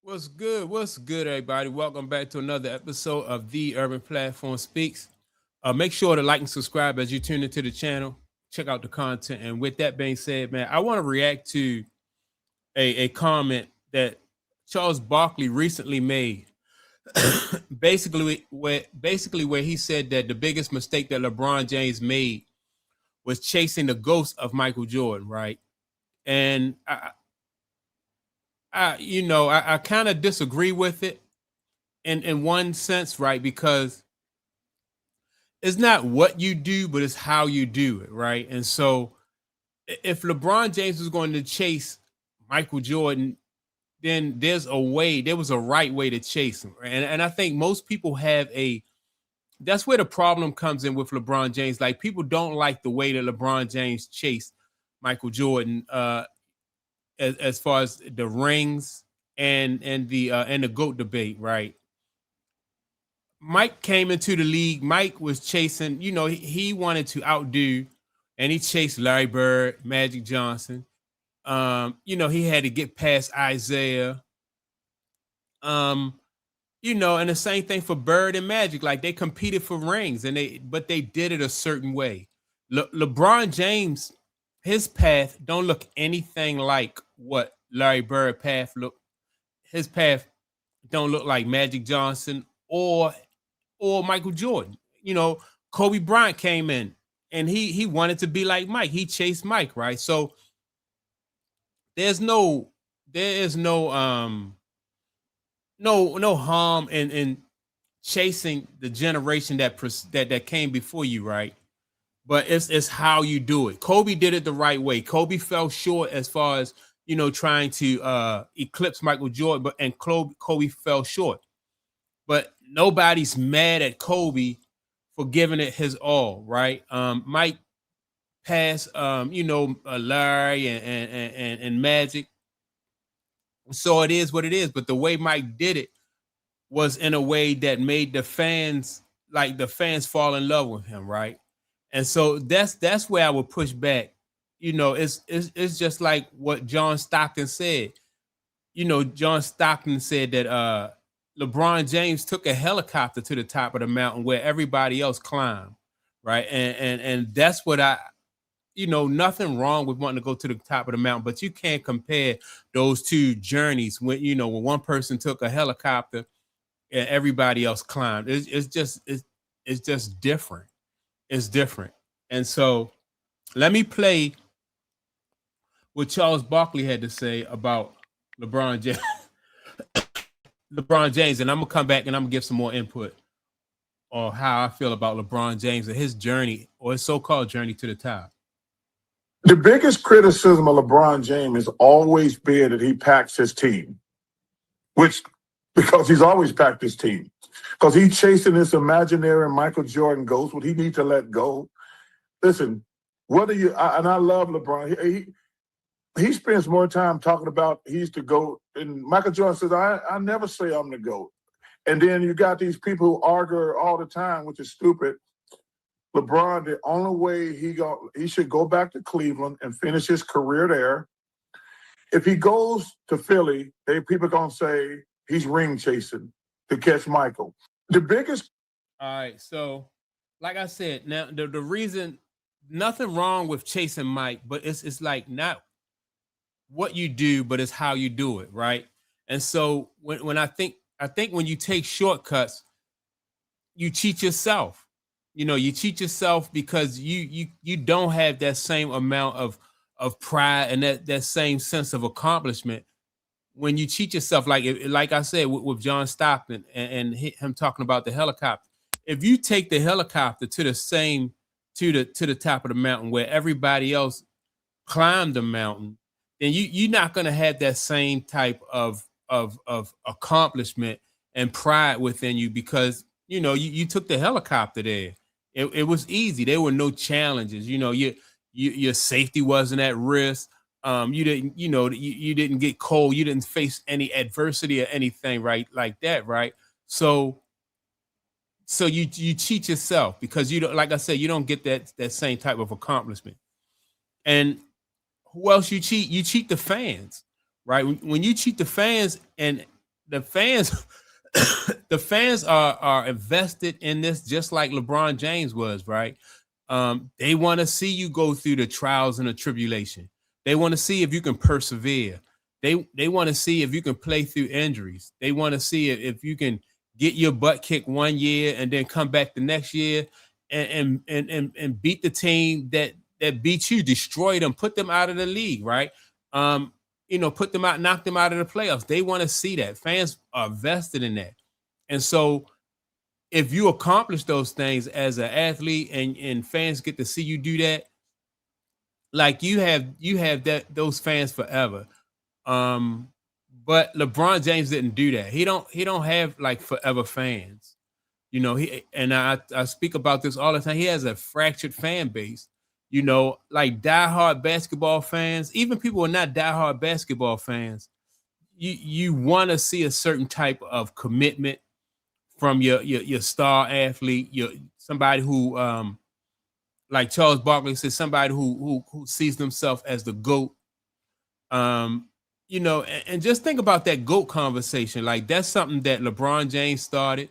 What's good? What's good, everybody? Welcome back to another episode of The Urban Platform Speaks. Make sure to like and subscribe as you tune into the channel. Check out the content. And with that being said, man, I want to react to a comment that Charles Barkley recently made. basically where he said that the biggest mistake that LeBron James made was chasing the ghost of Michael Jordan, right? And I kind of disagree with it in one sense, right? Because it's not what you do, but it's how you do it, right? And so if LeBron James was going to chase Michael Jordan, then there was a right way to chase him. And I think most people have that's where the problem comes in with LeBron James. Like people don't like the way that LeBron James chased Michael Jordan as far as the rings and the GOAT debate, right? Mike came into the league. Mike was chasing, he wanted to outdo, and he chased Larry Bird, Magic Johnson. He had to get past Isaiah. Um, and the same thing for Bird and Magic. Like they competed for rings, but they did it a certain way. LeBron James, his path don't look anything like what Larry Bird path look. His path don't look like Magic Johnson or Michael Jordan. Kobe Bryant came in and he wanted to be like Mike. He chased Mike, right? So there's no there is no harm in chasing the generation that came before you, right? But it's how you do it. Kobe did it the right way. Kobe fell short as far as trying to eclipse Michael Jordan, but Kobe fell short. But nobody's mad at Kobe for giving it his all, right? Mike passed, Larry and Magic, so it is what it is. But the way Mike did it was in a way that made the fans fall in love with him, right? And so that's where I would push back. It's just like what John Stockton said. John Stockton said that LeBron James took a helicopter to the top of the mountain where everybody else climbed, right? And that's what nothing wrong with wanting to go to the top of the mountain, but you can't compare those two journeys when one person took a helicopter and everybody else climbed. It's just different. It's different. And so let me play what Charles Barkley had to say about LeBron James. LeBron James, and I'm gonna come back and I'm gonna give some more input on how I feel about LeBron James and his journey or his so-called journey to the top. The biggest criticism of LeBron James has always been that he packs his team, which because he's always packed his team. Because he's chasing this imaginary Michael Jordan ghost, what he needs to let go. Listen, and I love LeBron. He spends more time talking about he's the GOAT. And Michael Jordan says, I never say I'm the GOAT. And then you got these people who argue all the time, which is stupid. LeBron, the only way he should go back to Cleveland and finish his career there. If he goes to Philly, people are going to say he's ring chasing to catch Michael. The biggest. All right. So, like I said, now the reason, nothing wrong with chasing Mike, but it's like not what you do, but it's how you do it, right? And so when I think when you take shortcuts, you cheat yourself. You cheat yourself because you don't have that same amount of pride and that same sense of accomplishment when you cheat yourself. Like I said with John Stockton and him talking about the helicopter. If you take the helicopter to the top of the mountain where everybody else climbed the mountain, then you're not going to have that same type of accomplishment and pride within you because you took the helicopter there. It was easy. There were no challenges. Your safety wasn't at risk. You didn't you didn't get cold. You didn't face any adversity or anything right like that, right? So you cheat yourself because you don't, like I said, you don't get that same type of accomplishment. And who else you cheat? You cheat the fans, right? When you cheat the fans and the fans the fans are invested in this just like LeBron James was, right? They want to see you go through the trials and the tribulation. They want to see if you can persevere. They want to see if you can play through injuries. They want to see if you can get your butt kicked one year and then come back the next year and beat the team that beat you, destroy them, put them out of the league, right? Put them out, knock them out of the playoffs. They want to see that. Fans are vested in that. And so if you accomplish those things as an athlete and fans get to see you do that, like you have those fans forever. But LeBron James didn't do that. He don't have like forever fans. I speak about this all the time. He has a fractured fan base. Like diehard basketball fans, even people who are not diehard basketball fans, you want to see a certain type of commitment from your star athlete, somebody who like Charles Barkley says, somebody who sees themselves as the GOAT. And just think about that GOAT conversation. Like that's something that LeBron James started.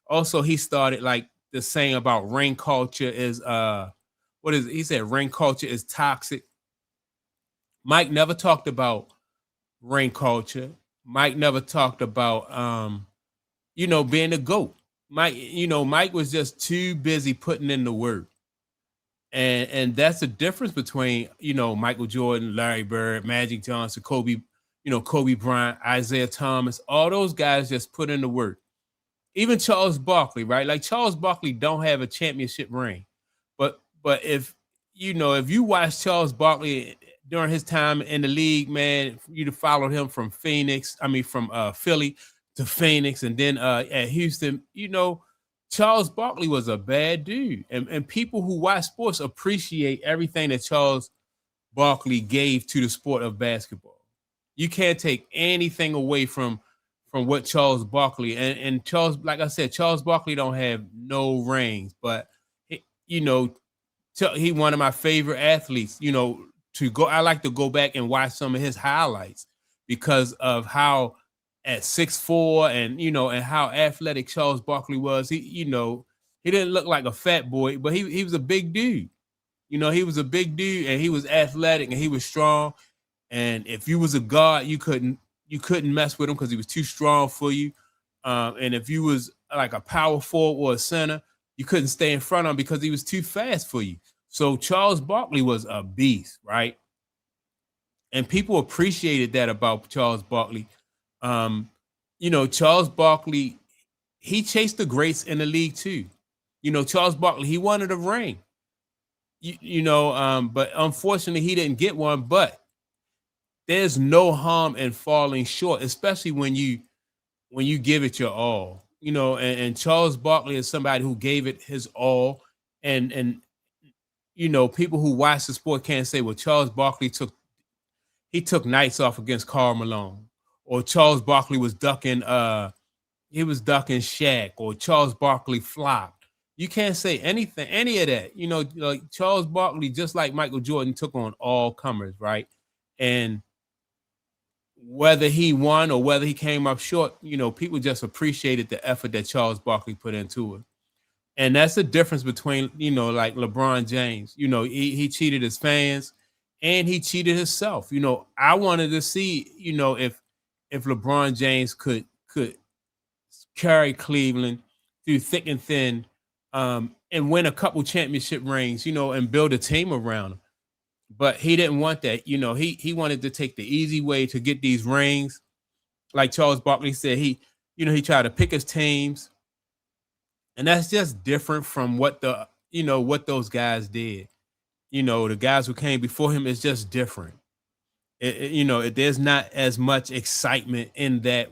Also, he started like the saying about ring culture is what is it? He said ring culture is toxic. Mike never talked about ring culture. Mike never talked about being a GOAT. Mike was just too busy putting in the work. And that's the difference between, Michael Jordan, Larry Bird, Magic Johnson, Kobe Bryant, Isaiah Thomas, all those guys just put in the work. Even Charles Barkley, right? Like Charles Barkley don't have a championship ring. But if you watch Charles Barkley during his time in the league, man, you'd have followed him from Philly to Phoenix and then at Houston, Charles Barkley was a bad dude. And people who watch sports appreciate everything that Charles Barkley gave to the sport of basketball. You can't take anything away from what Charles Barkley and Charles, like I said, Charles Barkley don't have no rings, but he one of my favorite athletes, to go. I like to go back and watch some of his highlights because of how at 6'4" and how athletic Charles Barkley was. He didn't look like a fat boy, but he was a big dude. He was a big dude and he was athletic and he was strong. And if you was a guard, you couldn't mess with him because he was too strong for you. And if you was like a power forward or a center, you couldn't stay in front of him because he was too fast for you. So Charles Barkley was a beast, right? And people appreciated that about Charles Barkley. Charles Barkley, he chased the greats in the league too. Charles Barkley, he wanted a ring. But unfortunately he didn't get one. But there's no harm in falling short, especially when you give it your all. And Charles Barkley is somebody who gave it his all. And people who watch the sport can't say, well, Charles Barkley took nights off against Karl Malone, or Charles Barkley was ducking Shaq, or Charles Barkley flopped. You can't say any of that. Like Charles Barkley, just like Michael Jordan, took on all comers, right? And whether he won or whether he came up short, people just appreciated the effort that Charles Barkley put into it. And that's the difference between, like LeBron James. He cheated his fans and he cheated himself. I wanted to see, if LeBron James could carry Cleveland through thick and thin, and win a couple championship rings, and build a team around him. But he didn't want that. He wanted to take the easy way to get these rings. Like Charles Barkley said, he tried to pick his teams. And that's just different from what those guys did. The guys who came before him is just different. There's not as much excitement in that,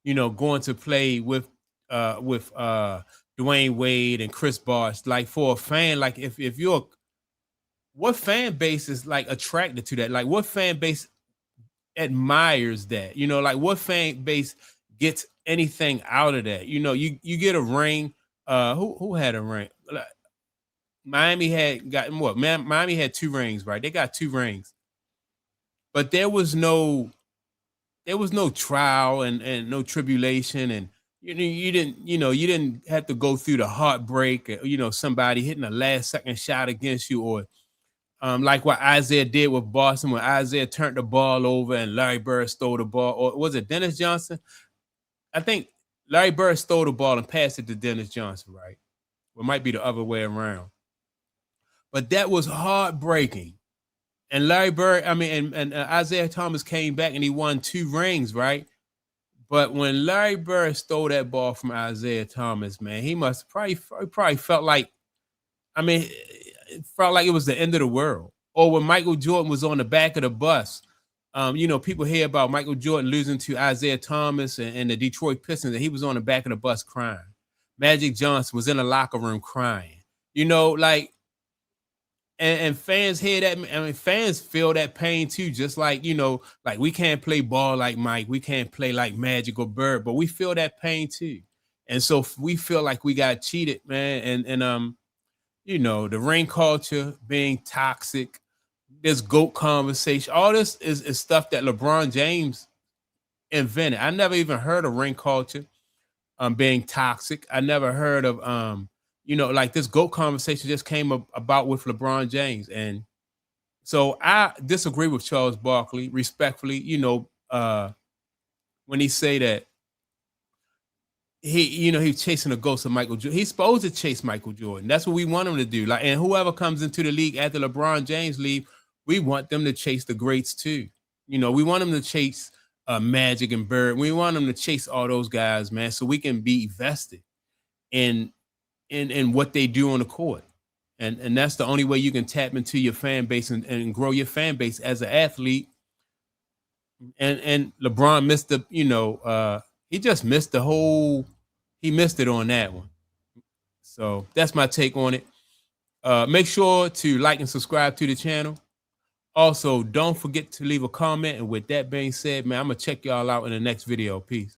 going to play with Dwayne Wade and Chris Bosh. Like for a fan, like if you're, what fan base is like attracted to that? Like what fan base admires that? Like what fan base gets anything out of that? You get a ring. Who had a ring? Miami had gotten what? Miami had 2 rings, right? They got 2 rings. But there was no there was no trial and no tribulation, and you didn't have to go through the heartbreak, somebody hitting a last second shot against you, or like what Isaiah did with Boston when Isaiah turned the ball over and Larry Bird stole the ball, or was it Dennis Johnson? I think Larry Bird stole the ball and passed it to Dennis Johnson, right? Or it might be the other way around. But that was heartbreaking. And Larry Bird, and Isaiah Thomas came back and he won 2 rings, right? But when Larry Bird stole that ball from Isaiah Thomas, man, he must probably felt like, it felt like it was the end of the world. Or when Michael Jordan was on the back of the bus, people hear about Michael Jordan losing to Isaiah Thomas and the Detroit Pistons, and he was on the back of the bus crying. Magic Johnson was in the locker room crying. And fans hear that. Fans feel that pain too, just like, like we can't play ball like Mike, we can't play like Magic or Bird, but we feel that pain too. And so we feel like we got cheated, man. And the ring culture being toxic, this GOAT conversation, all this is stuff that LeBron James invented. I never even heard of ring culture being toxic. I never heard of like this GOAT conversation just came about with LeBron James. And so I disagree with Charles Barkley respectfully, when he say that he's chasing a ghost of Michael Jordan. He's supposed to chase Michael Jordan. That's what we want him to do. Like, and whoever comes into the league after LeBron James leave, we want them to chase the greats too. We want them to chase Magic and Bird. We want them to chase all those guys, man, so we can be vested in what they do on the court. And that's the only way you can tap into your fan base and grow your fan base as an athlete. And LeBron missed he just missed he missed it on that one. So that's my take on it. Make sure to like and subscribe to the channel. Also, don't forget to leave a comment. And with that being said, man, I'm going to check y'all out in the next video. Peace.